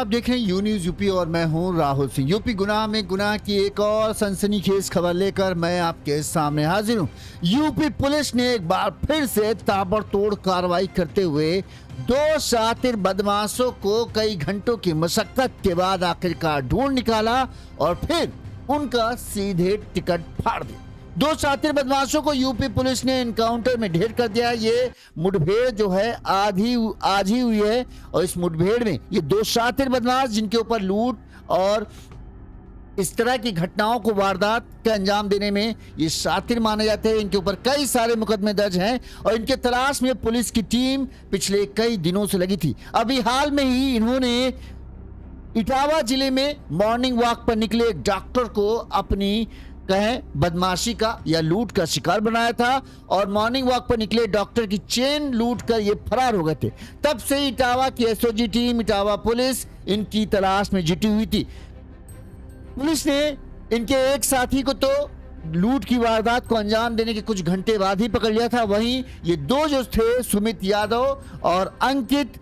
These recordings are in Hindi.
आप देख रहे हैं यू न्यूज यूपी और मैं हूं राहुल सिंह। यूपी गुनाह में गुनाह की एक और सनसनीखेज खबर लेकर मैं आपके सामने हाजिर हूं। यूपी पुलिस ने एक बार फिर से ताबड़तोड़ कार्रवाई करते हुए दो शातिर बदमाशों को कई घंटों की मशक्कत के बाद आखिरकार ढूंढ निकाला और फिर उनका सीधे टिकट फाड़ दिया। दो शातिर बदमाशों को यूपी पुलिस ने एनकाउंटर में ढेर कर दिया। ये मुठभेड़ जो है आज ही हुई है और इस मुठभेड़ में ये दो शातिर बदमाश जिनके ऊपर लूट और इस तरह की घटनाओं को वारदात का अंजाम देने में ये शातिर माने जाते हैं। इनके ऊपर कई सारे मुकदमे दर्ज हैं और इनके तलाश में पुलिस की टीम पिछले कई दिनों से लगी थी। अभी हाल में ही इन्होंने इटावा जिले में मॉर्निंग वॉक पर निकले एक डॉक्टर को अपनी कहें बदमाशी का या लूट का शिकार बनाया था और मॉर्निंग वॉक पर निकले डॉक्टर की चेन लूट कर ये फरार हो गए थे। तब से इटावा की एसओजी टीम, इटावा पुलिस इनकी तलाश में जुटी हुई थी। पुलिस ने इनके एक साथी को तो लूट की वारदात को अंजाम देने के कुछ घंटे बाद ही पकड़ लिया था। वहीं ये दो जो थे सुमित यादव और अंकित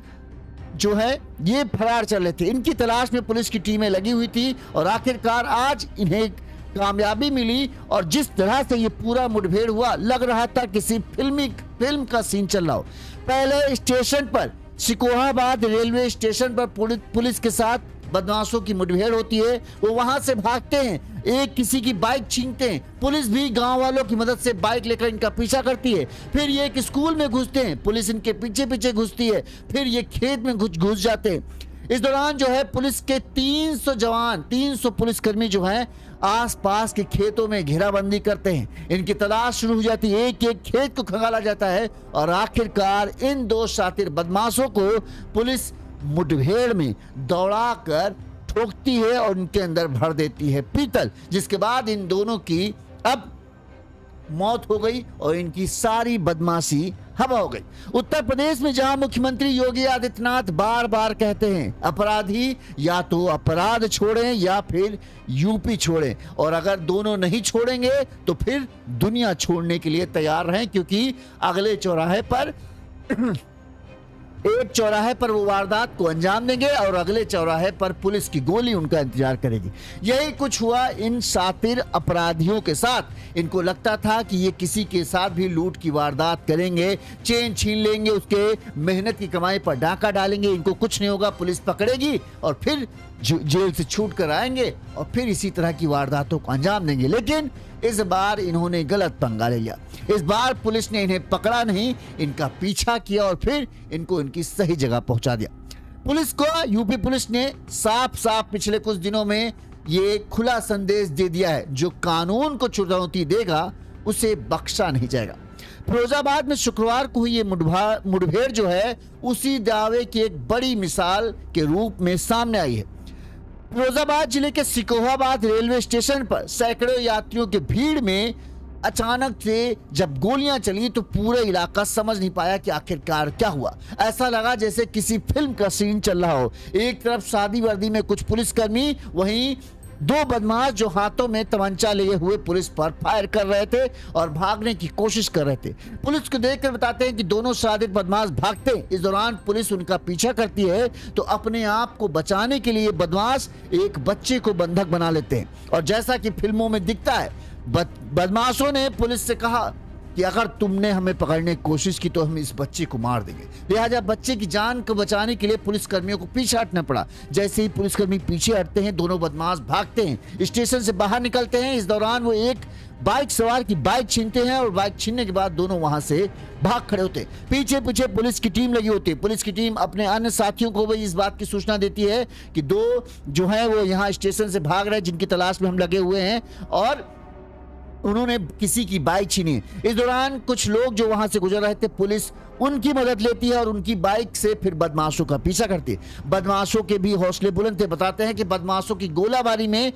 जो है ये फरार चल रहे थे। इनकी तलाश में पुलिस की टीमें लगी हुई थी और आखिरकार आज इन्हें कामयाबी मिली और जिस तरह से ये पूरा मुठभेड़ हुआ लग रहा था किसी फिल्म का सीन चल रहा हो। पहले स्टेशन पर सिकोहाबाद रेलवे स्टेशन पर पुलिस के साथ बदमाशों की मुठभेड़ होती है। वो वहां से भागते हैं, एक किसी की बाइक छीनते हैं। पुलिस भी गांव वालों की मदद से बाइक लेकर इनका पीछा करती है। फिर ये एक स्कूल में घुसते हैं, पुलिस इनके पीछे पीछे घुसती है। फिर ये खेत में घुस जाते हैं। इस दौरान जो है पुलिस के 300 जवान, 300 पुलिसकर्मी जो हैं आसपास के खेतों में घेराबंदी करते हैं। इनकी तलाश शुरू हो जाती है, एक एक खेत को खंगाला जाता है और आखिरकार इन दो शातिर बदमाशों को पुलिस मुठभेड़ में दौड़ाकर ठोकती है और इनके अंदर भर देती है पीतल, जिसके बाद इन दोनों की अब मौत हो गई और इनकी सारी बदमाशी हवा हो गई। उत्तर प्रदेश में जहां मुख्यमंत्री योगी आदित्यनाथ बार बार कहते हैं अपराधी या तो अपराध छोड़ें या फिर यूपी छोड़ें, और अगर दोनों नहीं छोड़ेंगे तो फिर दुनिया छोड़ने के लिए तैयार रहें, क्योंकि अगले चौराहे पर एक चौराहे पर वो वारदात को अंजाम देंगे और अगले चौराहे पर पुलिस की गोली उनका इंतजार करेगी। यही कुछ हुआ इन शातिर अपराधियों के साथ। इनको लगता था कि ये किसी के साथ भी लूट की वारदात करेंगे, चेन छीन लेंगे, उसके मेहनत की कमाई पर डाका डालेंगे, इनको कुछ नहीं होगा, पुलिस पकड़ेगी और फिर जेल से छूट कर आएंगे और फिर इसी तरह की वारदातों को अंजाम देंगे। लेकिन इस बार इन्होंने गलत पंगा ले लिया। इस बार पुलिस ने इन्हें पकड़ा नहीं, इनका पीछा किया और फिर इनको इनकी सही जगह पहुंचा दिया। पुलिस को यूपी पुलिस ने साफ साफ पिछले कुछ दिनों में ये खुला संदेश दे दिया है, जो कानून को चुनौती देगा उसे बख्शा नहीं जाएगा। फिरोजाबाद में शुक्रवार को हुई ये मुठभेड़ जो है उसी दावे की एक बड़ी मिसाल के रूप में सामने आई है। फिरोजाबाद जिले के सिकोहाबाद रेलवे स्टेशन पर सैकड़ों यात्रियों की भीड़ में अचानक से जब गोलियां चली तो पूरा इलाका समझ नहीं पाया कि आखिरकार क्या हुआ। ऐसा लगा जैसे किसी फिल्म का सीन चल रहा हो। एक तरफ सादी वर्दी में कुछ पुलिसकर्मी, वहीं दो बदमाश जो हाथों में तमंचा लिए हुए पुलिस पर फायर कर रहे थे और भागने की कोशिश कर रहे थे। पुलिस को देखकर बताते हैं कि दोनों शातिर बदमाश भागते हैं। इस दौरान पुलिस उनका पीछा करती है तो अपने आप को बचाने के लिए बदमाश एक बच्चे को बंधक बना लेते हैं और जैसा कि फिल्मों में दिखता है बदमाशों ने पुलिस से कहा कि अगर तुमने हमें पकड़ने की कोशिश की तो हम इस बच्चे को मार देंगे। लिहाजा बच्चे की जान को बचाने के लिए पुलिसकर्मियों को पीछे हटना पड़ा। जैसे ही पुलिसकर्मी पीछे हटते हैं दोनों बदमाश भागते हैं, स्टेशन से बाहर निकलते हैं। इस दौरान वो एक बाइक सवार की बाइक छीनते हैं और बाइक छीनने के बाद दोनों वहां से भाग खड़े होते हैं। पीछे पीछे पुलिस की टीम लगी होती है। पुलिस की टीम अपने अन्य साथियों को भी इस बात की सूचना देती है कि दो जो है वो यहाँ स्टेशन से भाग रहे हैं, जिनकी तलाश में हम लगे हुए हैं और उन्होंने किसी की बाइक छीनी। इस दौरान कुछ लोग जो वहां से गुजर रहे थे, पुलिस उनकी मदद लेती है और उनकी बाइक से फिर बदमाशों का पीछा करती है। बदमाशों के भी हौसले बुलंद थे। बताते हैं कि बदमाशों की गोलाबारी में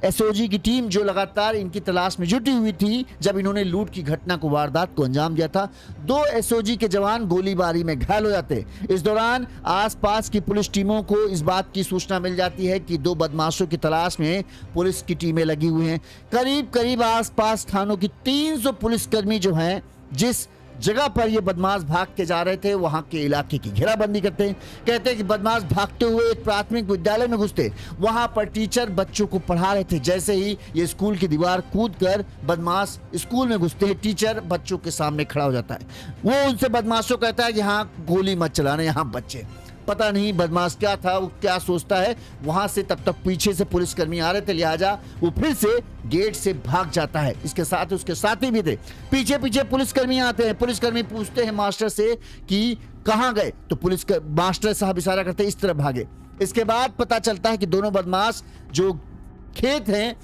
एसओजी की टीम जो लगातार इनकी तलाश में जुटी हुई थी, जब इन्होंने लूट की घटना को वारदात को अंजाम दिया था, दो एसओजी के जवान गोलीबारी में घायल हो जाते। इस दौरान आसपास की पुलिस टीमों को इस बात की सूचना मिल जाती है कि दो बदमाशों की तलाश में पुलिस की टीमें लगी हुई हैं। करीब करीब आसपास थानों की 300 पुलिसकर्मी जो हैं, जिस जगह पर ये बदमाश भाग के जा रहे थे वहां के इलाके की घेराबंदी करते हैं। कहते हैं कि बदमाश भागते हुए एक प्राथमिक विद्यालय में घुसते, वहां पर टीचर बच्चों को पढ़ा रहे थे। जैसे ही ये स्कूल की दीवार कूद कर बदमाश स्कूल में घुसते हैं, टीचर बच्चों के सामने खड़ा हो जाता है। वो उनसे बदमाशों कहता है कि यहाँ गोली मत चलाना, यहाँ बच्चे। पता नहीं बदमाश क्या था, वो क्या सोचता है। वहां से तब तक पीछे से पुलिसकर्मी आ रहे थे, लिहाजा वो फिर से गेट से भाग जाता है। इसके साथ उसके साथी भी थे। पीछे पीछे पुलिसकर्मी आते हैं। पुलिसकर्मी पूछते हैं मास्टर से कि कहां गए, तो मास्टर साहब इशारा करते हैं इस तरफ भागे। इसके बाद पता चलता है कि दोनों बदमाश जो खेत हैं,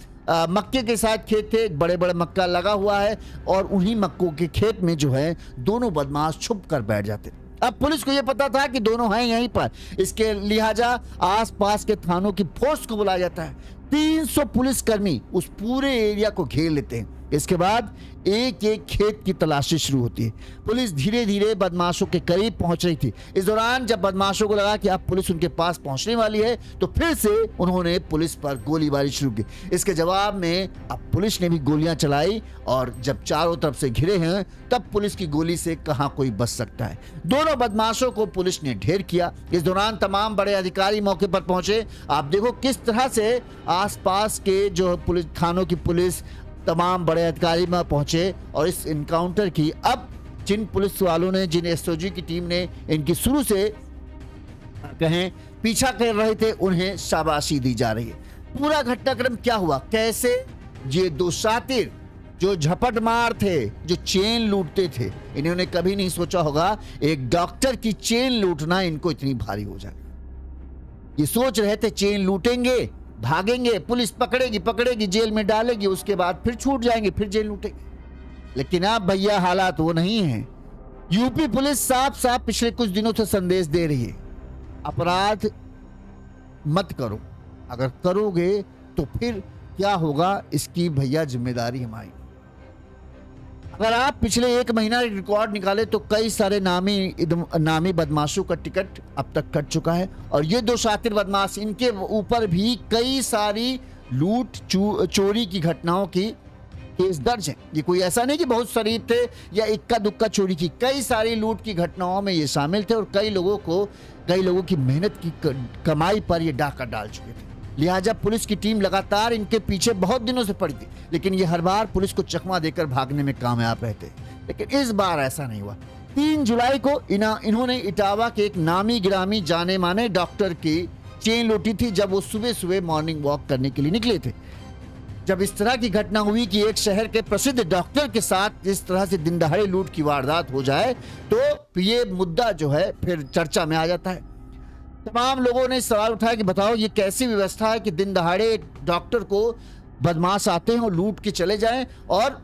मक्के के साथ खेत थे, बड़े बड़े मक्का लगा हुआ है और उन्हीं मक्कों के खेत में जो है दोनों बदमाश छुप कर बैठ जाते। अब पुलिस को यह पता था कि दोनों हैं यहीं पर, इसके लिहाजा आसपास के थानों की फोर्स को बुलाया जाता है। 300 पुलिसकर्मी उस पूरे एरिया को घेर लेते हैं। इसके बाद एक एक खेत की तलाशी शुरू होती है। पुलिस धीरे धीरे बदमाशों के करीब पहुंच रही थी। इस दौरान जब बदमाशों को लगा कि अब पुलिस उनके पास पहुंचने वाली है, तो फिर से उन्होंने पुलिस पर गोलीबारी शुरू की। इसके जवाब में अब पुलिस ने भी गोलियां चलाई और जब चारों तरफ से घिरे हैं, तब पुलिस की गोली से कहां कोई बच सकता है। दोनों बदमाशों को पुलिस ने ढेर किया। इस दौरान तमाम बड़े अधिकारी मौके पर पहुंचे। आप देखो किस तरह से आसपास के जो पुलिस थानों की पुलिस, तमाम बड़े अधिकारी में पहुंचे और इस इनकाउंटर की अब जिन पुलिस वालों ने, जिन एसओजी की टीम ने इनकी शुरू से कहें पीछा कर रहे थे, उन्हें शाबाशी दी जा रही है। पूरा घटनाक्रम क्या हुआ, कैसे ये दो शातिर जो झपट मार थे, जो चेन लूटते थे, इन्होंने कभी नहीं सोचा होगा एक डॉक्टर की चेन लूटना इनको इतनी भारी हो जाए। ये सोच रहे थे चेन लूटेंगे, भागेंगे, पुलिस पकड़ेगी, जेल में डालेगी, उसके बाद फिर छूट जाएंगे, फिर जेल लूटेंगे। लेकिन अब भैया हालात वो नहीं है। यूपी पुलिस साफ साफ पिछले कुछ दिनों से संदेश दे रही है, अपराध मत करो, अगर करोगे तो फिर क्या होगा, इसकी भैया जिम्मेदारी हमारी। अगर आप पिछले एक महीना रिकॉर्ड निकाले तो कई सारे नामी बदमाशों का टिकट अब तक कट चुका है। और ये दो शातिर बदमाश, इनके ऊपर भी कई सारी लूट चोरी की घटनाओं की केस दर्ज है। ये कोई ऐसा नहीं कि बहुत शरीफ थे या इक्का दुक्का चोरी की, कई सारी लूट की घटनाओं में ये शामिल थे और कई लोगों की मेहनत की कमाई पर ये डाका डाल चुके थे। लिहाजा पुलिस की टीम लगातार इनके पीछे बहुत दिनों से पड़ी थी, लेकिन ये हर बार पुलिस को चकमा देकर भागने में कामयाब रहते। लेकिन इस बार ऐसा नहीं हुआ। 3 जुलाई को इन्होंने इटावा के एक नामी गिरामी जाने माने डॉक्टर की चेन लूटी थी, जब वो सुबह सुबह मॉर्निंग वॉक करने के लिए निकले थे। जब इस तरह की घटना हुई कि एक शहर के प्रसिद्ध डॉक्टर के साथ इस तरह से दिन दहाड़े लूट की वारदात हो जाए, तो ये मुद्दा जो है फिर चर्चा में आ जाता है। तमाम लोगों ने सवाल उठाया कि बताओ ये कैसी व्यवस्था है कि दिन दहाड़े डॉक्टर को बदमाश आते हैं और लूट के चले जाएं, और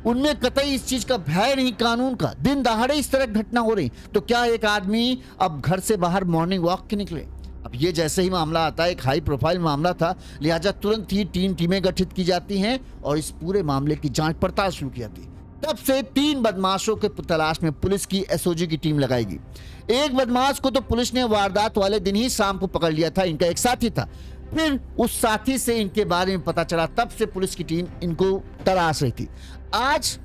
उनमें कतई इस चीज का भय नहीं कानून का। दिन दहाड़े इस तरह की घटना हो रही, तो क्या एक आदमी अब घर से बाहर मॉर्निंग वॉक के निकले? अब ये जैसे ही मामला आता है, एक हाई प्रोफाइल मामला था, लिहाजा तुरंत ही 3 टीमें गठित की जाती हैं और इस पूरे मामले की जांच पड़ताल शुरू की जाती है। तब से 3 बदमाशों के तलाश में पुलिस की एसओजी की टीम लगाएगी। एक बदमाश को तो पुलिस ने वारदात वाले दिन ही शाम को पकड़ लिया था, इनका एक साथी था। फिर उस साथी से इनके बारे में पता चला, तब से पुलिस की टीम इनको तलाश रही थी। आज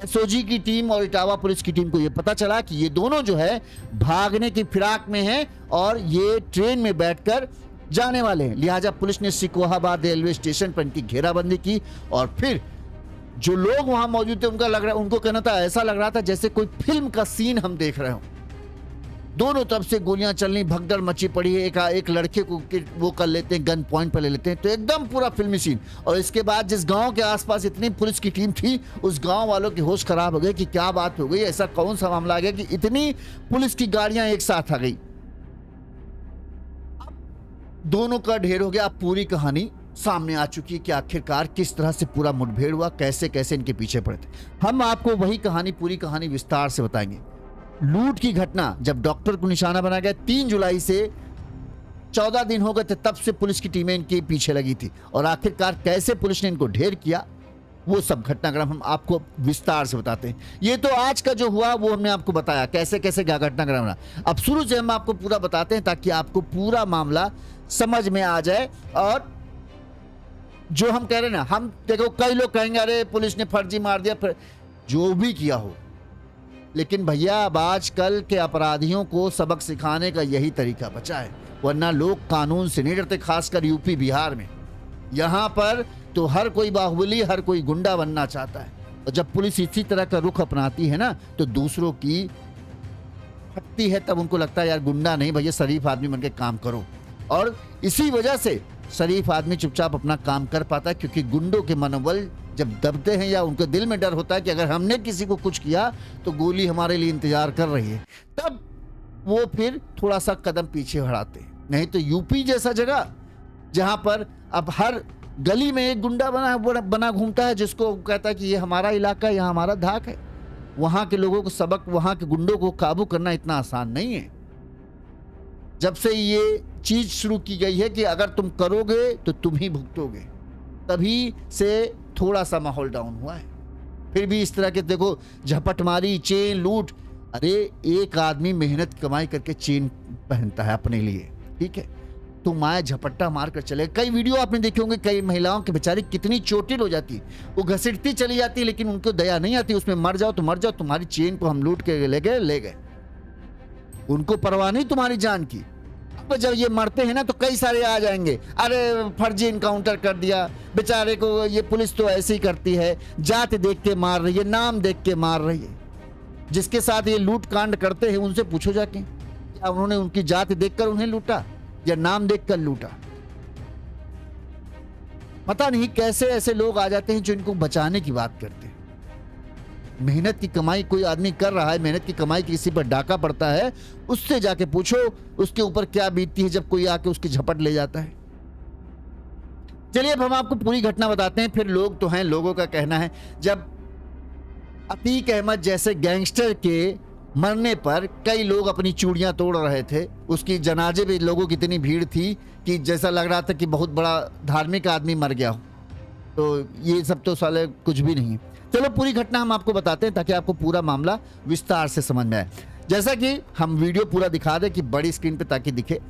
एसओजी की टीम और इटावा पुलिस की टीम को यह पता चला कि ये दोनों जो है भागने की फिराक में हैं और ये ट्रेन में बैठकर जाने वाले हैं। लिहाजा पुलिस ने सिकोहाबाद रेलवे स्टेशन पर इनकी घेराबंदी की और फिर जो लोग वहां मौजूद थे उनको कहना था, ऐसा लग रहा था जैसे कोई फिल्म का सीन हम देख रहे हो। दोनों तरफ से गोलियां चलनी, भगदड़ मची पड़ी है। एक लड़के को वो कर लेते हैं, गन पॉइंट पर ले लेते हैं, तो एकदम पूरा फिल्मी सीन। और इसके बाद जिस गांव के आसपास इतनी पुलिस की टीम थी, उस गांव वालों की होश खराब हो गई कि क्या बात हो गई, ऐसा कौन सा मामला आ गया कि इतनी पुलिस की गाड़ियां एक साथ आ गई। दोनों का ढेर हो गया। अब पूरी कहानी सामने आ चुकी है कि आखिरकार किस तरह से पूरा मुठभेड़ हुआ, कैसे कैसे इनके पीछे पड़े थे। हम आपको वही कहानी, पूरी कहानी विस्तार से बताएंगे। लूट की घटना जब डॉक्टर को निशाना बनाया गया, 3 जुलाई से 14 दिन हो गए थे, तब से पुलिस की टीमें इनके पीछे लगी थी और आखिरकार कैसे पुलिस ने इनको ढेर किया, वो सब घटनाक्रम हम आपको विस्तार से बताते हैं। ये तो आज का जो हुआ वो हमने आपको बताया, कैसे कैसे क्या घटनाक्रम रहा। अब शुरू से हम आपको पूरा बताते हैं ताकि आपको पूरा मामला समझ में आ जाए। और जो हम कह रहे हैं ना, हम देखो कई लोग कहेंगे अरे पुलिस ने फर्जी मार दिया, फिर जो भी किया हो लेकिन भैया अब आजकल के अपराधियों को सबक सिखाने का यही तरीका बचा है, वरना लोग कानून से नहीं डरते, खासकर यूपी बिहार में। यहाँ पर तो हर कोई बाहुबली, हर कोई गुंडा बनना चाहता है, और जब पुलिस इसी तरह का रुख अपनाती है ना तो दूसरों की हटती है, तब उनको लगता है यार गुंडा नहीं भैया, शरीफ आदमी बनके काम करो। और इसी वजह से शरीफ आदमी चुपचाप अपना काम कर पाता है, क्योंकि गुंडों के मनोबल जब दबते हैं या उनके दिल में डर होता है कि अगर हमने किसी को कुछ किया तो गोली हमारे लिए इंतजार कर रही है, तब वो फिर थोड़ा सा कदम पीछे बढ़ाते हैं। नहीं तो यूपी जैसा जगह जहां पर अब हर गली में एक गुंडा बना घूमता है, जिसको कहता है कि ये हमारा इलाका है, यहाँ हमारा धाक है, वहां के लोगों को सबक, वहां के गुंडों को काबू करना इतना आसान नहीं है। जब से ये चीज शुरू की गई है कि अगर तुम करोगे तो तुम ही भुगतोगे, तभी से थोड़ा सा माहौल डाउन हुआ है। फिर भी इस तरह के देखो झपटमारी, चेन लूट, अरे एक आदमी मेहनत कमाई करके चेन पहनता है अपने लिए, ठीक है, तुम आए झपट्टा मार कर चले। कई वीडियो आपने देखे होंगे, कई महिलाओं के बेचारी कितनी चोटिल हो जाती, वो घसीटती चली जाती, लेकिन उनको दया नहीं आती, उसमें मर जाओ तो मर जाओ, तुम्हारी चेन को हम लूट के ले गए, उनको परवाह नहीं तुम्हारी जान की। अब जब ये मरते हैं ना तो कई सारे आ जाएंगे, अरे फर्जी इनकाउंटर कर दिया बेचारे को, ये पुलिस तो ऐसे ही करती है, जात देख के मार रही है, नाम देख के मार रही है। जिसके साथ ये लूट कांड करते हैं उनसे पूछो जाके, क्या उन्होंने उनकी जात देखकर उन्हें लूटा या नाम देखकर लूटा? पता नहीं कैसे ऐसे लोग आ जाते हैं जो इनको बचाने की बात करते हैं। मेहनत की कमाई कोई आदमी कर रहा है, मेहनत की कमाई किसी पर डाका पड़ता है, उससे जाके पूछो उसके ऊपर क्या बीतती है जब कोई आके उसकी झपट ले जाता है। चलिए अब हम आपको पूरी घटना बताते हैं, फिर लोग तो हैं, लोगों का कहना है जब अतीक अहमद जैसे गैंगस्टर के मरने पर कई लोग अपनी चूड़ियां तोड़ रहे थे, उसकी जनाजे में लोगों की इतनी भीड़ थी कि जैसा लग रहा था कि बहुत बड़ा धार्मिक आदमी मर गया हो, तो ये सब तो साले कुछ भी नहीं। चलो पूरी घटना हम आपको बताते हैं ताकि आपको पूरा मामला विस्तार से समझ में आए। जैसा कि हम वीडियो पूरा दिखा दें कि बड़ी स्क्रीन पे ताकि दिखे।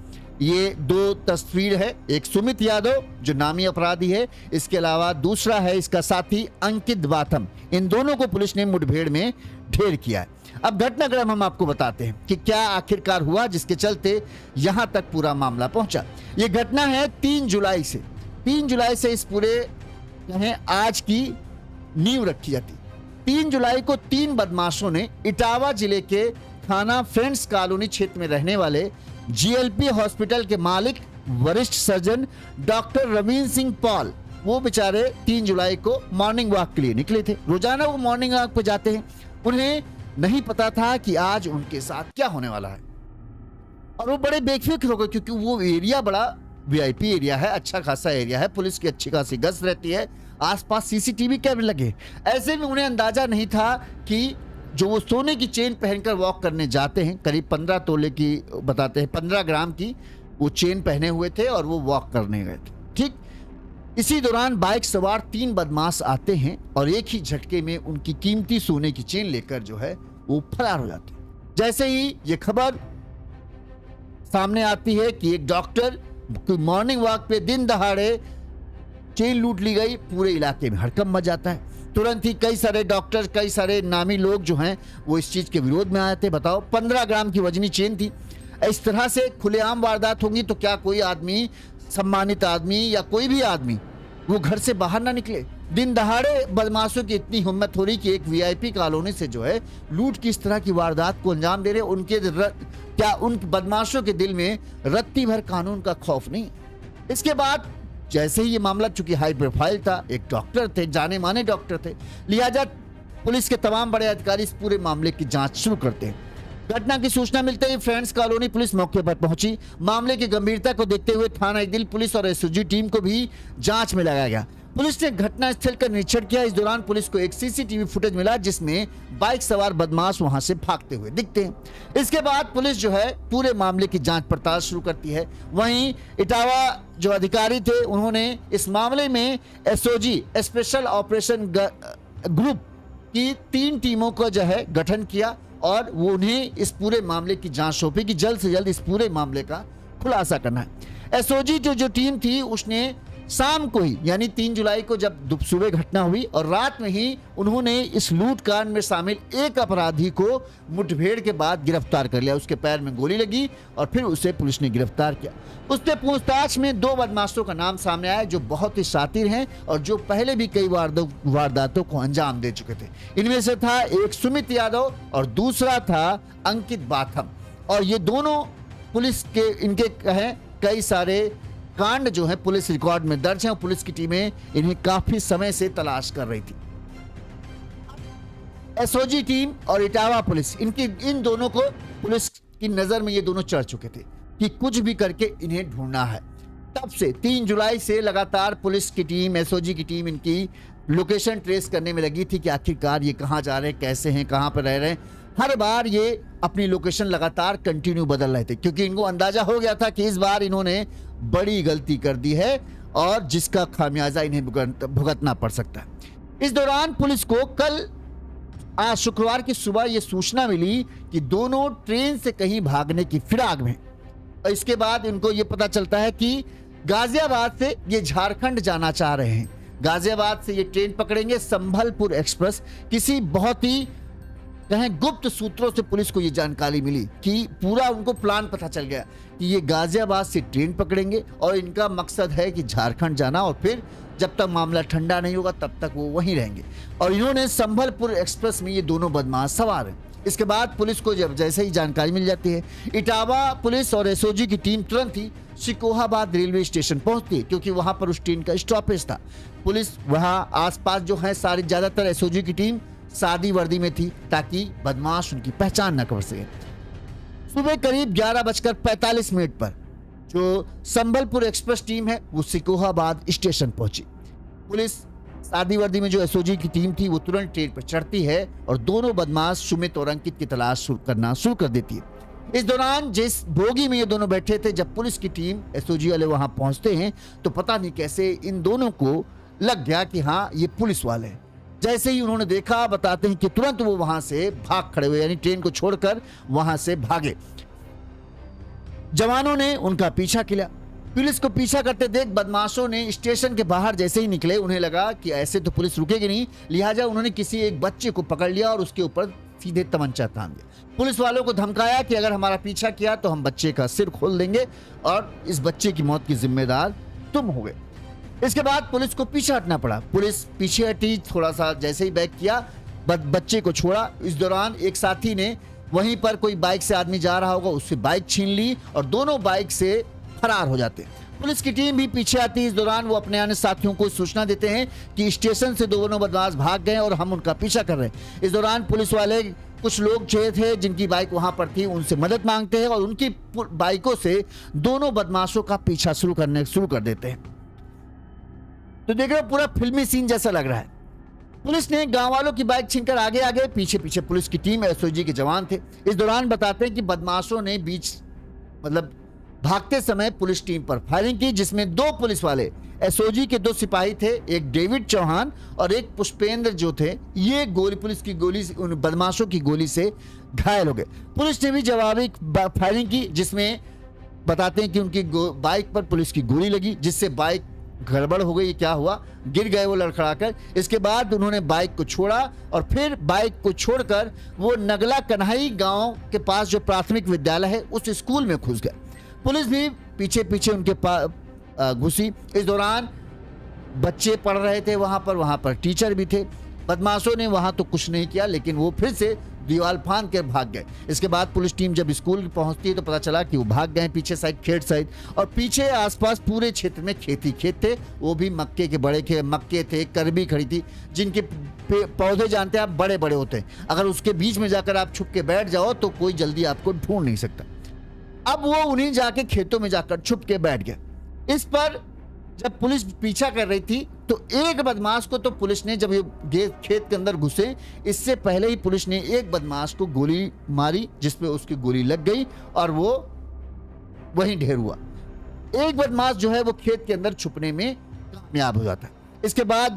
ये दो तस्वीर है, एक सुमित यादव जो नामी अपराधी है, इसके अलावा दूसरा है इसका साथी अंकित बाथम। इन दोनों को पुलिस ने मुठभेड़ में ढेर किया है। अब घटनाक्रम हम आपको बताते हैं कि क्या आखिरकार हुआ जिसके चलते यहां तक पूरा मामला पहुंचा। ये घटना है 3 जुलाई से। 3 जुलाई से इस पूरे कहें आज की नींव रखी जाती। 3 जुलाई को 3 बदमाशों ने इटावा जिले के थाना फ्रेंड्स कॉलोनी क्षेत्र में रहने वाले जीएलपी हॉस्पिटल के मालिक वरिष्ठ सर्जन डॉक्टर रवीन सिंह पॉल, वो बेचारे 3 जुलाई को मॉर्निंग वॉक के लिए निकले थे। रोजाना वो मॉर्निंग वॉक पे जाते हैं। उन्हें नहीं पता था कि आज उनके साथ क्या होने वाला है, और वो बड़े बेफिक्र हो गए क्योंकि वो एरिया बड़ा वीआईपी एरिया है, अच्छा खासा एरिया है, पुलिस की अच्छी खासी गश्त रहती है, आसपास सीसीटीवी कैमरे लगे। ऐसे में उन्हें अंदाजा नहीं था कि जो वो सोने की चेन पहनकर वॉक करने जाते हैं, करीब 15 तोले की बताते हैं, 15 ग्राम की वो चेन पहने हुए थे और वो वॉक करने गए थे। ठीक इसी दौरान बाइक सवार 3 बदमाश आते हैं और एक ही झटके में उनकी कीमती सोने की चेन लेकर जो है वो फरार हो जाते हैं। जैसे ही ये खबर सामने आती है कि एक डॉक्टर की मॉर्निंग वॉक पे दिन दहाड़े चेन लूट ली गई, पूरे इलाके में हड़कंप मच जाता है। तुरंत ही कई सारे डॉक्टर, कई सारे नामी लोग जो हैं वो इस चीज के विरोध में आए थे। बताओ 15 ग्राम की वजनी चेन थी, इस तरह से खुलेआम वारदात होंगी तो क्या कोई आदमी, सम्मानित आदमी या कोई भी आदमी वो घर से बाहर ना निकले? दिन दहाड़े बदमाशों की इतनी हिम्मत हो रही कि एक वीआईपी कॉलोनी से जो है लूट की इस तरह की वारदात को अंजाम दे रहे। क्या उन बदमाशों के दिल में रत्ती भर कानून का खौफ नहीं? इसके बाद जैसे ही ये मामला चूंकि हाई प्रोफाइल था, एक डॉक्टर थे, जाने माने डॉक्टर थे, लिहाजा पुलिस के तमाम बड़े अधिकारी इस पूरे मामले की जांच शुरू करते हैं। घटना की सूचना मिलते ही फ्रेंड्स कॉलोनी पुलिस मौके पर पहुंची। मामले की गंभीरता को देखते हुए थाना इकदिल पुलिस और एसओजी टीम को भी जांच में लगाया गया। पुलिस ने घटनास्थल का निरीक्षण किया। इस दौरान पुलिस को एक सीसीटीवी फुटेज मिला जिसमें बाइक सवार बदमाश वहां से भागते हुए दिखते हैं। इसके बाद पुलिस जो है पूरे मामले की जांच पड़ताल शुरू करती है। वहीं इटावा जो अधिकारी थे उन्होंने इस मामले में एसओजी स्पेशल ऑपरेशन ग्रुप की 3 टीमों का जो है गठन किया और वो उन्हें इस पूरे मामले की जांच सौंपी कि जल्द से जल्द इस पूरे मामले का खुलासा करना है। एसओजी जो टीम थी उसने शाम को ही यानी 3 जुलाई को जब सुबह घटना हुई और रात में ही उन्होंने इस लूटकांड में शामिल एक अपराधी को मुठभेड़ के बाद गिरफ्तार कर लिया। उसके पैर में गोली लगी और फिर उसे पुलिस ने गिरफ्तार किया। उससे पूछताछ में 2 बदमाशों का नाम सामने आया जो बहुत ही शातिर हैं और जो पहले भी कई वारदातों को अंजाम दे चुके थे। इनमें से था एक सुमित यादव और दूसरा था अंकित बाथम। और ये दोनों पुलिस के इनके कई सारे कांड जो है पुलिस रिकॉर्ड में दर्ज है और पुलिस की टीमें इन्हें काफी समय से तलाश कर रही थी। एसओजी टीम और इटावा पुलिस इन दोनों को पुलिस की नजर में ये दोनों चढ़ चुके थे कि कुछ भी करके इन्हें ढूंढना है। तब से 3 जुलाई से लगातार पुलिस की टीम, एसओजी की टीम इनकी लोकेशन ट्रेस करने में लगी थी कि आखिरकार ये कहां जा रहे हैं, कैसे हैं, कहां पर रह रहे हैं। हर बार ये अपनी लोकेशन लगातार कंटिन्यू बदल रहे थे क्योंकि इनको अंदाजा हो गया था कि इस बार इन्होंने बड़ी गलती कर दी है और जिसका खामियाजा इन्हें भुगतना पड़ सकता है। इस दौरान पुलिस को आज शुक्रवार की सुबह यह सूचना मिली कि दोनों ट्रेन से कहीं भागने की फिराक में। और इसके बाद इनको यह पता चलता है कि गाजियाबाद से ये झारखंड जाना चाह रहे हैं। गाजियाबाद से ये ट्रेन पकड़ेंगे संभलपुर एक्सप्रेस। किसी बहुत ही गुप्त सूत्रों से पुलिस को यह जानकारी मिली कि पूरा उनको प्लान पता चल गया कि ये गाजियाबाद से ट्रेन पकड़ेंगे और इनका मकसद है कि झारखंड जाना और फिर जब तक मामला ठंडा नहीं होगा तब तक वो वहीं रहेंगे। और इन्होंने संभलपुर एक्सप्रेस में ये दोनों बदमाश सवार हैं। इसके बाद पुलिस को जब जैसे ही जानकारी मिल जाती है, इटावा पुलिस और एसओजी की टीम तुरंत ही सिकोहाबाद रेलवे स्टेशन पहुंचती है क्योंकि वहां पर उस ट्रेन का स्टॉपेज था। पुलिस वहां आसपास जो है सारी ज्यादातर एसओजी की टीम सादी वर्दी में थी ताकि बदमाश उनकी पहचान न कर सके। सुबह करीब 11:45 पर जो संबलपुर एक्सप्रेस टीम है वो सिकोहाबाद स्टेशन पहुंची। पुलिस सादी वर्दी में जो एसओजी की टीम थी वो तुरंत ट्रेन पर चढ़ती है और दोनों बदमाश सुमित और अंकित की तलाश करना शुरू कर देती है। इस दौरान जिस बोगी में ये दोनों बैठे थे, जब पुलिस की टीम एसओजी वाले वहां पहुंचते हैं तो पता नहीं कैसे इन दोनों को लग गया कि हाँ ये पुलिस वाले हैं। जैसे ही उन्होंने देखा, बताते हैं कि तुरंत वो वहां से भाग खड़े हुए, यानी ट्रेन को छोड़कर वहां से भागे। जवानों ने उनका पीछा किया। पुलिस को पीछा करते देख बदमाशों ने स्टेशन के बाहर जैसे ही निकले, उन्हें लगा कि ऐसे तो पुलिस रुकेगी नहीं, लिहाजा उन्होंने किसी एक बच्चे को पकड़ लिया और उसके ऊपर सीधे तमंचा तान दिया। पुलिस वालों को धमकाया कि अगर हमारा पीछा किया तो हम बच्चे का सिर खोल देंगे और इस बच्चे की मौत की जिम्मेदार तुम होगे। इसके बाद पुलिस को पीछे हटना पड़ा। पुलिस पीछे हटी, थोड़ा सा जैसे ही बैक किया, बच्चे को छोड़ा। इस दौरान एक साथी ने वहीं पर कोई बाइक से आदमी जा रहा होगा, उससे बाइक छीन ली और दोनों बाइक से फरार हो जाते। पुलिस की टीम भी पीछे आती। इस दौरान वो अपने अन्य साथियों को सूचना देते हैं कि स्टेशन से दोनों बदमाश भाग गए और हम उनका पीछा कर रहे हैं। इस दौरान पुलिस वाले कुछ लोग जो थे जिनकी बाइक वहां पर थी उनसे मदद मांगते हैं और उनकी बाइकों से दोनों बदमाशों का पीछा शुरू कर देते हैं। तो देख रहे हो, पूरा फिल्मी सीन जैसा लग रहा है। पुलिस ने गांव वालों की बाइक छीनकर आगे आगे, पीछे पीछे पुलिस की टीम, एसओजी के जवान थे। इस दौरान बताते हैं कि बदमाशों ने भागते समय पुलिस टीम पर फायरिंग की, जिसमें 2 पुलिस वाले एसओजी के 2 सिपाही थे, एक डेविड चौहान और एक पुष्पेंद्र जो थे, ये पुलिस की गोली उन बदमाशों की गोली से घायल हो गए। पुलिस ने भी जवाबी फायरिंग की, जिसमें बताते हैं कि उनकी बाइक पर पुलिस की गोली लगी, जिससे बाइक गड़बड़ हो गई। क्या हुआ, गिर गए वो लड़खड़ाकर। इसके बाद उन्होंने बाइक को छोड़ा और फिर बाइक को छोड़कर वो नगला कन्हई गांव के पास जो प्राथमिक विद्यालय है उस स्कूल में घुस गए। पुलिस भी पीछे पीछे उनके पास घुसी। इस दौरान बच्चे पढ़ रहे थे वहां पर टीचर भी थे। बदमाशों ने वहां तो कुछ नहीं किया, लेकिन वो फिर से दीवार फांद कर भाग गए। इसके बाद पुलिस टीम जब स्कूल पहुंचती है तो पता चला कि वो भाग गए पीछे साइड, खेत साइड, और पीछे आसपास पूरे क्षेत्र में खेत थे। वो भी मक्के के बड़े मक्के थे, करबी खड़ी थी, जिनके पौधे जानते हैं आप बड़े बड़े होते हैं। अगर उसके बीच में जाकर आप छुप के बैठ जाओ तो कोई जल्दी आपको ढूंढ नहीं सकता। अब वो उन्हीं जाके खेतों में जाकर छुप के बैठ गया। इस पर जब पुलिस पीछा कर रही थी तो एक बदमाश को तो पुलिस ने, जब ये खेत के अंदर घुसे, इससे पहले ही पुलिस ने एक बदमाश को गोली मारी, जिसपे उसकी गोली लग गई और वो वहीं ढेर हुआ। एक बदमाश जो है वो खेत के अंदर छुपने में कामयाब हो जाता है। इसके बाद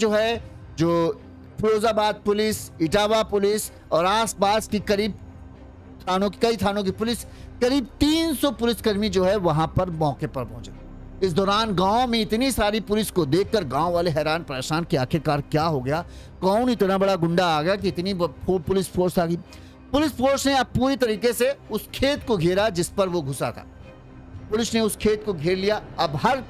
जो फिरोजाबाद पुलिस, इटावा पुलिस और आसपास की कई थानों की पुलिस, करीब 300 पुलिसकर्मी जो है वहां पर मौके पर पहुंचे। इस दौरान गांव में इतनी सारी पुलिस को देखकर गांव वाले हैरान परेशान कि आखिरकार क्या हो गया, कौन इतना बड़ा गुंडा आ गया कि इतनी पुलिस फोर्स आ गई। पुलिस फोर्स ने अब पूरी तरीके से उस खेत को घेरा जिस पर वो घुसा था। पुलिस ने उस खेत को घेर लिया। अब हर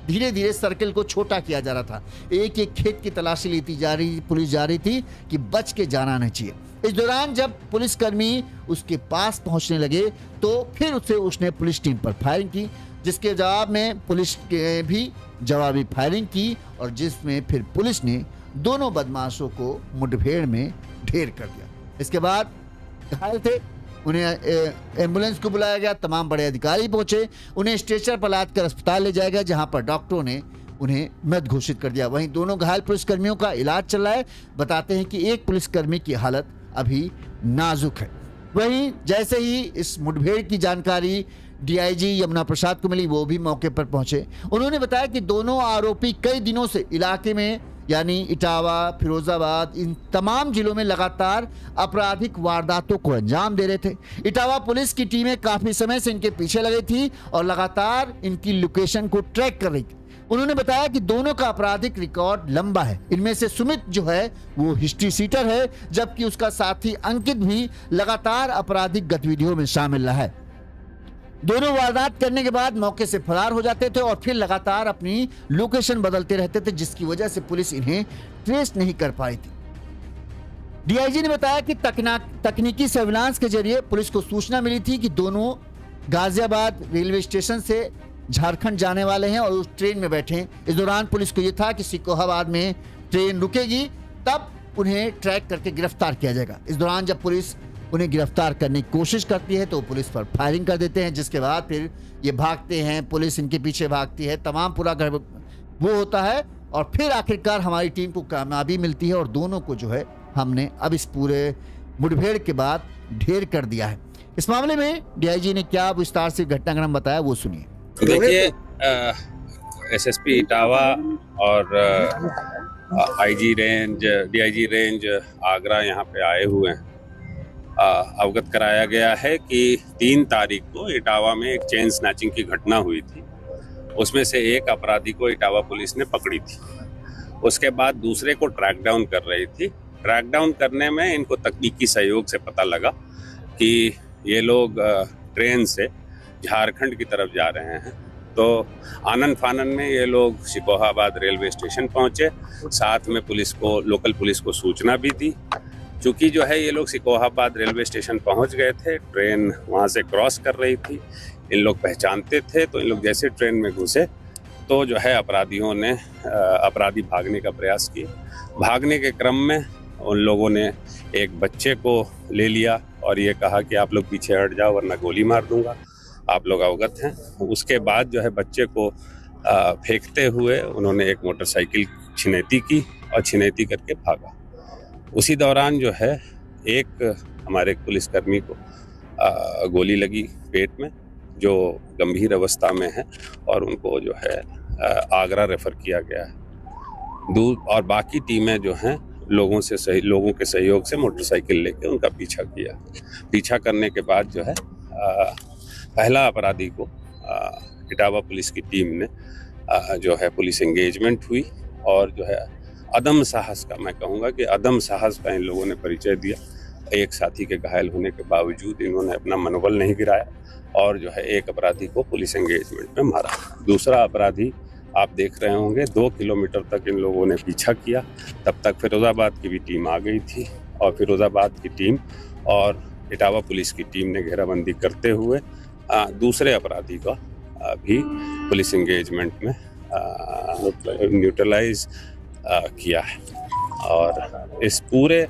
धीरे धीरे सर्कल को छोटा किया जा रहा था। एक एक खेत की तलाशी लेती जा रही पुलिस जा रही थी कि बच के जाना नहीं चाहिए। इस दौरान जब पुलिसकर्मी उसके पास पहुंचने लगे तो फिर उसने पुलिस टीम पर फायरिंग की, जिसके जवाब में पुलिस ने भी जवाबी फायरिंग की और जिसमें फिर पुलिस ने दोनों बदमाशों को मुठभेड़ में ढेर कर दिया। इसके बाद घायल थे, उन्हें एम्बुलेंस को बुलाया गया। तमाम बड़े अधिकारी पहुंचे, उन्हें स्ट्रेचर पर लाद कर अस्पताल ले जाया गया, जहां पर डॉक्टरों ने उन्हें मृत घोषित कर दिया। वहीं दोनों घायल पुलिसकर्मियों का इलाज चल रहा है। बताते हैं कि एक पुलिसकर्मी की हालत अभी नाजुक है। वहीं जैसे ही इस मुठभेड़ की जानकारी डीआईजी यमुना प्रसाद को मिली, वो भी मौके पर पहुंचे। उन्होंने बताया कि दोनों आरोपी कई दिनों से इलाके में यानी इटावा, फिरोजाबाद, इन तमाम जिलों में लगातार आपराधिक वारदातों को अंजाम दे रहे थे। इटावा पुलिस की टीमें काफी समय से इनके पीछे लगी थी और लगातार इनकी लोकेशन को ट्रैक कर रही थी। उन्होंने बताया कि दोनों का आपराधिक रिकॉर्ड लंबा है। इनमें से सुमित जो है वो हिस्ट्री सीटर है, जबकि उसका साथी अंकित भी लगातार आपराधिक गतिविधियों में शामिल रहा है। दोनों वारदात करने के बाद मौके से फरार हो जाते थे और फिर लगातार अपनी लोकेशन बदलते रहते थे, जिसकी वजह से पुलिस इन्हें ट्रेस नहीं कर पाई थी। डीआईजी ने बताया कि तकनीकी सर्विलांस के जरिए पुलिस को सूचना मिली थी कि दोनों गाजियाबाद रेलवे स्टेशन से झारखंड जाने वाले हैं और उस ट्रेन में बैठे हैं। इस दौरान पुलिस को यह था कि सिकोहाबाद में ट्रेन रुकेगी, तब उन्हें ट्रैक करके गिरफ्तार किया जाएगा। इस दौरान जब पुलिस उन्हें गिरफ्तार करने की कोशिश करती है तो पुलिस पर फायरिंग कर देते हैं, जिसके बाद फिर ये भागते हैं, पुलिस इनके पीछे भागती है, तमाम पूरा वो होता है और फिर आखिरकार हमारी टीम को कामयाबी मिलती है और दोनों को जो है हमने अब इस पूरे मुठभेड़ के बाद ढेर कर दिया है। इस मामले में डीआईजी ने क्या विस्तार से घटनाक्रम बताया वो सुनिए। देखिए, एसएसपी इटावा और IG range, DIG range Agra यहाँ पे आए हुए हैं। अवगत कराया गया है कि 3 तारीख को इटावा में एक चेन स्नैचिंग की घटना हुई थी। उसमें से एक अपराधी को इटावा पुलिस ने पकड़ी थी। उसके बाद दूसरे को ट्रैक डाउन कर रही थी। ट्रैक डाउन करने में इनको तकनीकी सहयोग से पता लगा कि ये लोग ट्रेन से झारखंड की तरफ जा रहे हैं। तो आनन फानन में ये लोग सिकोहाबाद रेलवे स्टेशन पहुंचे। साथ में पुलिस को, लोकल पुलिस को सूचना भी दी। चूँकि जो है ये लोग सिकोहाबाद रेलवे स्टेशन पहुंच गए थे, ट्रेन वहां से क्रॉस कर रही थी, इन लोग पहचानते थे। तो इन लोग जैसे ट्रेन में घुसे तो जो है अपराधी भागने का प्रयास किए। भागने के क्रम में उन लोगों ने एक बच्चे को ले लिया और ये कहा कि आप लोग पीछे हट जाओ वरना गोली मार दूंगा, आप लोग अवगत हैं। उसके बाद जो है बच्चे को फेंकते हुए उन्होंने एक मोटरसाइकिल छिनैती की और छिनैती करके भागा। उसी दौरान जो है एक हमारे पुलिसकर्मी को गोली लगी पेट में, जो गंभीर अवस्था में है और उनको जो है आगरा रेफर किया गया है। और बाकी टीमें जो हैं लोगों के सहयोग से मोटरसाइकिल लेके उनका पीछा किया। पीछा करने के बाद जो है पहला अपराधी को इटावा पुलिस की टीम ने जो है पुलिस एंगेजमेंट हुई और जो है अदम साहस का, मैं कहूँगा कि अदम साहस का इन लोगों ने परिचय दिया। एक साथी के घायल होने के बावजूद इन्होंने अपना मनोबल नहीं गिराया और जो है एक अपराधी को पुलिस एंगेजमेंट में मारा। दूसरा अपराधी आप देख रहे होंगे 2 किलोमीटर तक इन लोगों ने पीछा किया। तब तक फिरोजाबाद की भी टीम आ गई थी और फिरोजाबाद की टीम और इटावा पुलिस की टीम ने घेराबंदी करते हुए दूसरे अपराधी का भी पुलिस एंगेजमेंट में न्यूट्रलाइज किया है। और इस पूरे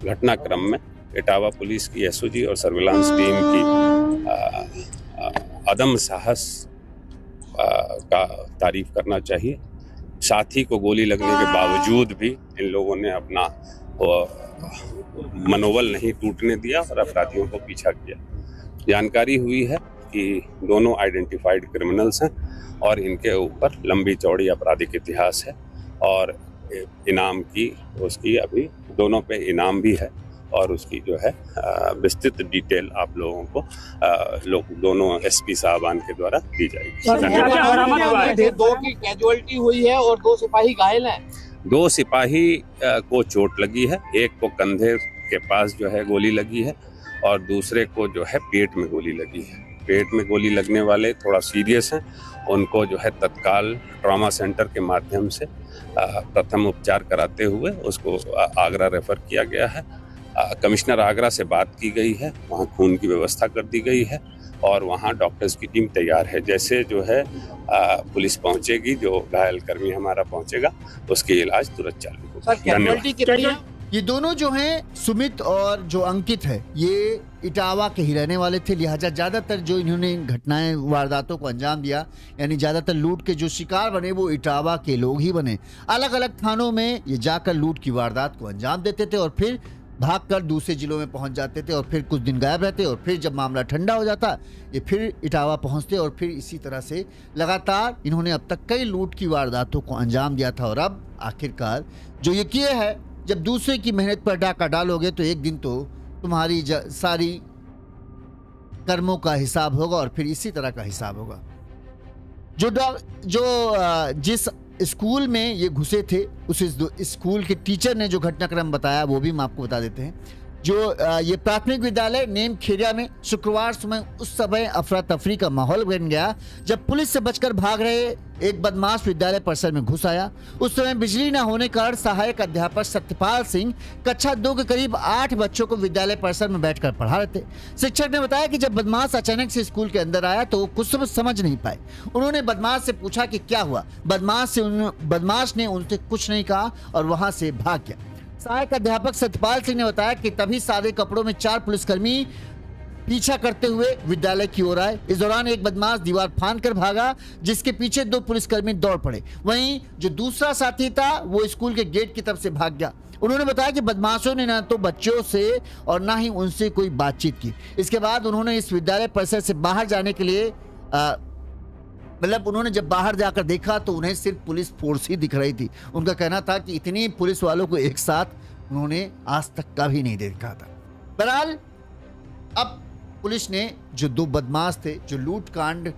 घटनाक्रम में इटावा पुलिस की एसओजी और सर्विलांस टीम की अदम साहस का तारीफ करना चाहिए। साथी को गोली लगने के बावजूद भी इन लोगों ने अपना मनोबल नहीं टूटने दिया और अपराधियों को पीछा किया। जानकारी हुई है कि दोनों आइडेंटिफाइड क्रिमिनल्स हैं और इनके ऊपर लंबी चौड़ी आपराधिक इतिहास है और इनाम की उसकी अभी दोनों पे इनाम भी है और उसकी जो है विस्तृत डिटेल आप लोगों को दोनों एसपी साहबान के द्वारा दी जाएगी। धन्यवाद। दो की कैजुअलिटी हुई है और 2 सिपाही घायल हैं। 2 सिपाही को चोट लगी है, एक को कंधे के पास जो है गोली लगी है और दूसरे को जो है पेट में गोली लगी है। पेट में गोली लगने वाले थोड़ा सीरियस हैं, उनको जो है तत्काल ट्रॉमा सेंटर के माध्यम से प्रथम उपचार कराते हुए उसको आगरा रेफर किया गया है। कमिश्नर आगरा से बात की गई है, वहाँ खून की व्यवस्था कर दी गई है और वहाँ डॉक्टर्स की टीम तैयार है। जैसे जो है पुलिस पहुँचेगी, जो घायल कर्मी हमारा पहुँचेगा, उसके इलाज तुरंत चालू होगा। धन्यवाद। ये दोनों जो हैं सुमित और जो अंकित है, ये इटावा के ही रहने वाले थे, लिहाजा ज्यादातर जो इन्होंने घटनाएं वारदातों को अंजाम दिया, यानी ज्यादातर लूट के जो शिकार बने वो इटावा के लोग ही बने। अलग अलग थानों में ये जाकर लूट की वारदात को अंजाम देते थे और फिर भागकर दूसरे जिलों में पहुंच जाते थे और फिर कुछ दिन गायब रहते और फिर जब मामला ठंडा हो जाता ये फिर इटावा पहुंचते और फिर इसी तरह से लगातार इन्होंने अब तक कई लूट की वारदातों को अंजाम दिया था। और अब आखिरकार जो ये किए है, जब दूसरे की मेहनत पर डाका डालोगे तो एक दिन तो तुम्हारी सारी कर्मों का हिसाब होगा और फिर इसी तरह का हिसाब होगा। जिस स्कूल में ये घुसे थे उस स्कूल के टीचर ने जो घटनाक्रम बताया वो भी हम आपको बता देते हैं। जो ये प्राथमिक विद्यालय नेम खेरिया में शुक्रवार सुबह उस समय अफरा तफरी का माहौल बन गया जब पुलिस से बचकर भाग रहे एक बदमाश विद्यालय परिसर में घुस आया। उस समय बिजली न होने के कारण सहायक अध्यापक सत्यपाल सिंह कक्षा 2 के करीब 8 बच्चों को विद्यालय परिसर में बैठकर पढ़ा रहे थे। शिक्षक ने बताया कि जब बदमाश अचानक से स्कूल के अंदर आया तो वो कुछ समझ नहीं पाए। उन्होंने बदमाश से पूछा कि क्या हुआ। बदमाश ने उनसे कुछ नहीं कहा और वहां से भाग गया। सहायक अध्यापक सत्यपाल सिंह ने बताया कि तभी सादे कपड़ों में 4 पुलिसकर्मी पीछा करते हुए विद्यालय की ओर आए। इस दौरान एक बदमाश दीवार फांद कर भागा जिसके पीछे 2 पुलिसकर्मी दौड़ पड़े। वहीं जो दूसरा साथी था वो स्कूल के गेट की तरफ से भाग गया। उन्होंने बताया कि बदमाशों ने न तो बच्चों से और ना ही उनसे कोई बातचीत की। इसके बाद उन्होंने इस विद्यालय परिसर से बाहर जाने के लिए उन्होंने जब बाहर जाकर देखा तो उन्हें सिर्फ पुलिस फोर्स ही दिख रही थी। उनका कहना था कि इतनी पुलिस वालों को एक साथ उन्होंने आज तक कभी नहीं देखा था। बहरहाल अब पुलिस ने जो 2 बदमाश थे जो लूट कांड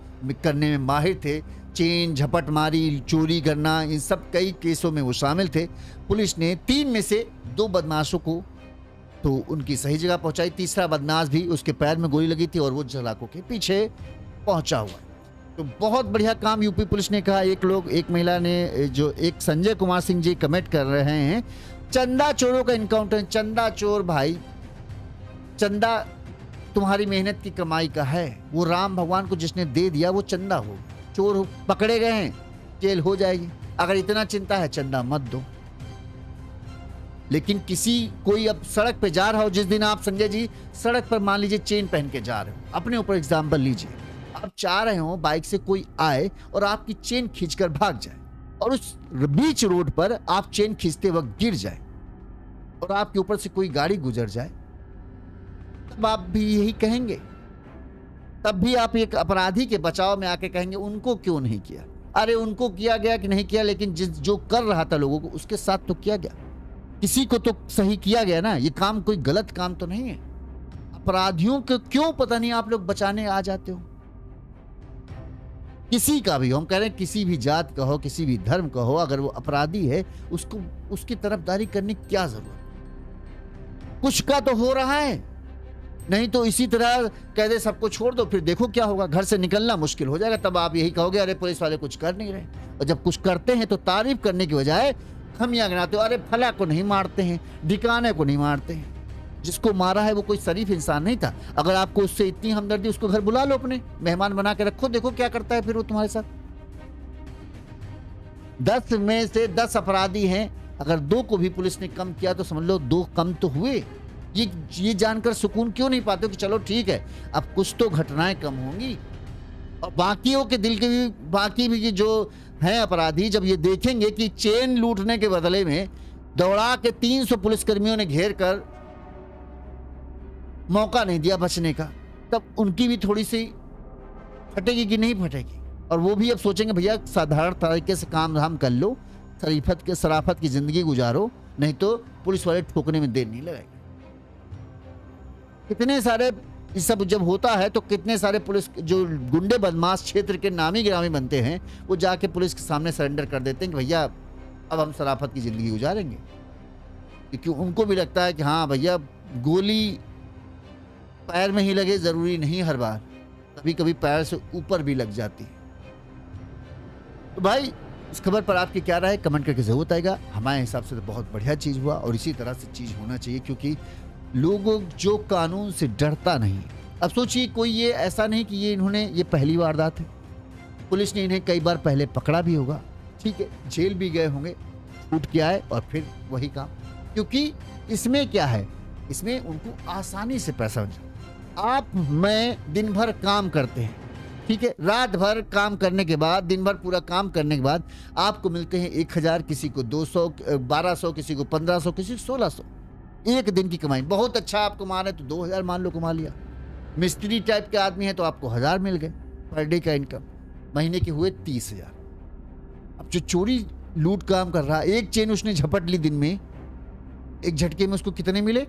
करने में माहिर थे, चेन झपट मारी, चोरी करना, इन सब कई केसों में वो शामिल थे। पुलिस ने 3 में से 2 बदमाशों को तो उनकी सही जगह पहुंचाई। तीसरा बदमाश भी उसके पैर में गोली लगी थी और वो जलाकों के पीछे पहुंचा हुआ। तो बहुत बढ़िया काम यूपी पुलिस ने कहा। एक महिला ने जो एक संजय कुमार सिंह जी कमेंट कर रहे हैं, चंदा चोरों का इनकाउंटर। चंदा चोर भाई, चंदा तुम्हारी मेहनत की कमाई का है। वो राम भगवान को जिसने दे दिया वो चंदा हो। चोर पकड़े गए हैं, जेल हो जाएगी। अगर इतना चिंता है चंदा मत दो। लेकिन कोई अब सड़क पे जा रहा हो, जिस दिन आप संजय जी सड़क पर मान लीजिए चेन पहन के जा रहे हो, अपने ऊपर एग्जाम्पल लीजिए, आप चाह रहे हो बाइक से कोई आए और आपकी चेन खींचकर भाग जाए और उस बीच रोड पर आप चेन खींचते वक्त गिर जाए और आपके ऊपर से कोई गाड़ी गुजर जाए, तब आप भी यही कहेंगे। तब भी आप एक अपराधी के बचाव में आके कहेंगे उनको क्यों नहीं किया। अरे उनको किया गया कि नहीं किया, लेकिन जो कर रहा था लोगों को उसके साथ तो किया गया, किसी को तो सही किया गया ना। ये काम कोई गलत काम तो नहीं है। अपराधियों को क्यों पता नहीं आप लोग बचाने आ जाते हो। किसी का भी, हम कह रहे हैं किसी भी जात का हो, किसी भी धर्म का हो, अगर वो अपराधी है उसको उसकी तरफदारी करने की क्या जरूरत। कुछ का तो हो रहा है, नहीं तो इसी तरह कह दे सबको छोड़ दो, फिर देखो क्या होगा, घर से निकलना मुश्किल हो जाएगा। तब आप यही कहोगे अरे पुलिस वाले कुछ कर नहीं रहे। और जब कुछ करते हैं तो तारीफ करने की बजाय खमियां गिनाते हो। अरे फला को नहीं मारते हैं, ढिकाने को नहीं मारते हैं। जिसको मारा है वो कोई शरीफ इंसान नहीं था। अगर आपको उससे इतनी हमदर्दी, उसको घर बुला लो, अपने मेहमान बना के रखो, देखो क्या करता है फिर वो तुम्हारे साथ। 10 में से 10 अपराधी हैं, अगर 2 को भी पुलिस ने कम किया तो समझ लो 2 कम तो हुए। ये जानकर सुकून क्यों नहीं पाते हो कि चलो ठीक है अब कुछ तो घटनाएं कम होंगी। और बाकियों के दिल के भी, बाकी भी जो हैं अपराधी, जब ये देखेंगे कि चेन लूटने के बदले में दौड़ा के 300 पुलिसकर्मियों ने घेर कर मौका नहीं दिया बचने का, तब उनकी भी थोड़ी सी फटेगी कि नहीं फटेगी। और वो भी अब सोचेंगे भैया साधारण तरीके से काम धाम कर लो, शराफत की जिंदगी गुजारो, नहीं तो पुलिस वाले ठोकने में देर नहीं लगाएंगे। कितने सारे ये सब जब होता है तो कितने सारे पुलिस जो गुंडे बदमाश क्षेत्र के नामी गिरामी बनते हैं वो जाके पुलिस के सामने सरेंडर कर देते हैं कि भैया अब हम शराफत की ज़िंदगी गुजारेंगे, क्योंकि उनको भी लगता है कि हाँ भैया गोली पैर में ही लगे ज़रूरी नहीं हर बार, कभी कभी पैर से ऊपर भी लग जाती है। तो भाई इस खबर पर आपकी क्या राय है कमेंट करके ज़रूर बताएगा। हमारे हिसाब से तो बहुत बढ़िया चीज़ हुआ और इसी तरह से चीज़ होना चाहिए, क्योंकि लोगों जो कानून से डरता नहीं। अब सोचिए कोई ये ऐसा नहीं कि ये इन्होंने ये पहली वारदात है, पुलिस ने इन्हें कई बार पहले पकड़ा भी होगा, ठीक है, जेल भी गए होंगे, छूट के आए और फिर वही काम। क्योंकि इसमें क्या है, इसमें उनको आसानी से पैसा मिल जाता। आप मैं दिन भर काम करते हैं, ठीक है, रात भर काम करने के बाद, दिन भर पूरा काम करने के बाद आपको मिलते हैं 1000, किसी को 200, 1200, किसी को 1500, किसी को 1600, एक दिन की कमाई। बहुत अच्छा आप कमा रहे तो 2000 मान लो कमा लिया। मिस्त्री टाइप के आदमी है तो आपको 1000 मिल गए पर डे का इनकम, महीने के हुए 30,000। अब जो चोरी लूट काम कर रहा, एक चेन उसने झपट ली दिन में, एक झटके में उसको कितने मिले?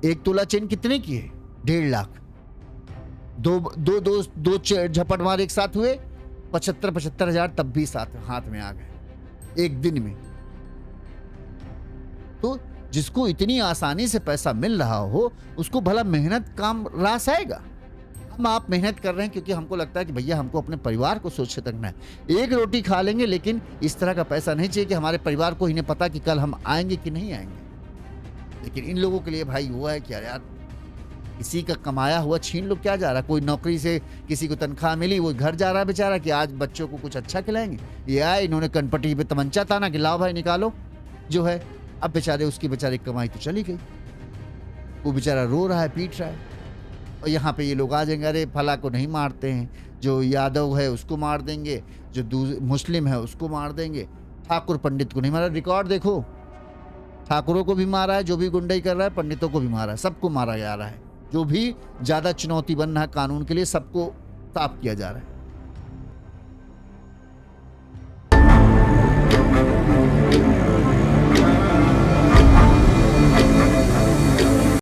1 तोला चेन कितने की है? 1.5 लाख। दो झपट मार एक साथ हुए 75 हजार, तब भी साथ हाथ में आ गए एक दिन में। तो जिसको इतनी आसानी से पैसा मिल रहा हो उसको भला मेहनत काम रास आएगा? हम आप मेहनत कर रहे हैं क्योंकि हमको लगता है कि भैया हमको अपने परिवार को सोच के रखना है। एक रोटी खा लेंगे, लेकिन इस तरह का पैसा नहीं चाहिए कि हमारे परिवार को इन्हें पता कि कल हम आएंगे कि नहीं आएंगे। लेकिन इन लोगों के लिए भाई वो है कि यार किसी का कमाया हुआ छीन लो, क्या जा रहा? कोई नौकरी से किसी को तनख्वाह मिली, वो घर जा रहा है बेचारा कि आज बच्चों को कुछ अच्छा खिलाएंगे। ये आए, इन्होंने कनपट्टी पे तमंचा ताना कि लाओ भाई निकालो जो है। अब बेचारे उसकी बेचारे कमाई तो चली गई, वो बेचारा रो रहा है, पीट रहा है। और यहाँ पे ये लोग आ जाएंगे, अरे फला को नहीं मारते हैं, जो यादव है उसको मार देंगे, जो मुस्लिम है उसको मार देंगे, ठाकुर पंडित को नहीं मारा। रिकॉर्ड देखो, ठाकुरों को भी मारा है, जो भी गुंडाई कर रहा है, पंडितों को भी मारा है, सबको मारा जा रहा है। जो भी ज़्यादा चुनौती बन रहा है कानून के लिए, सबको साफ किया जा रहा है।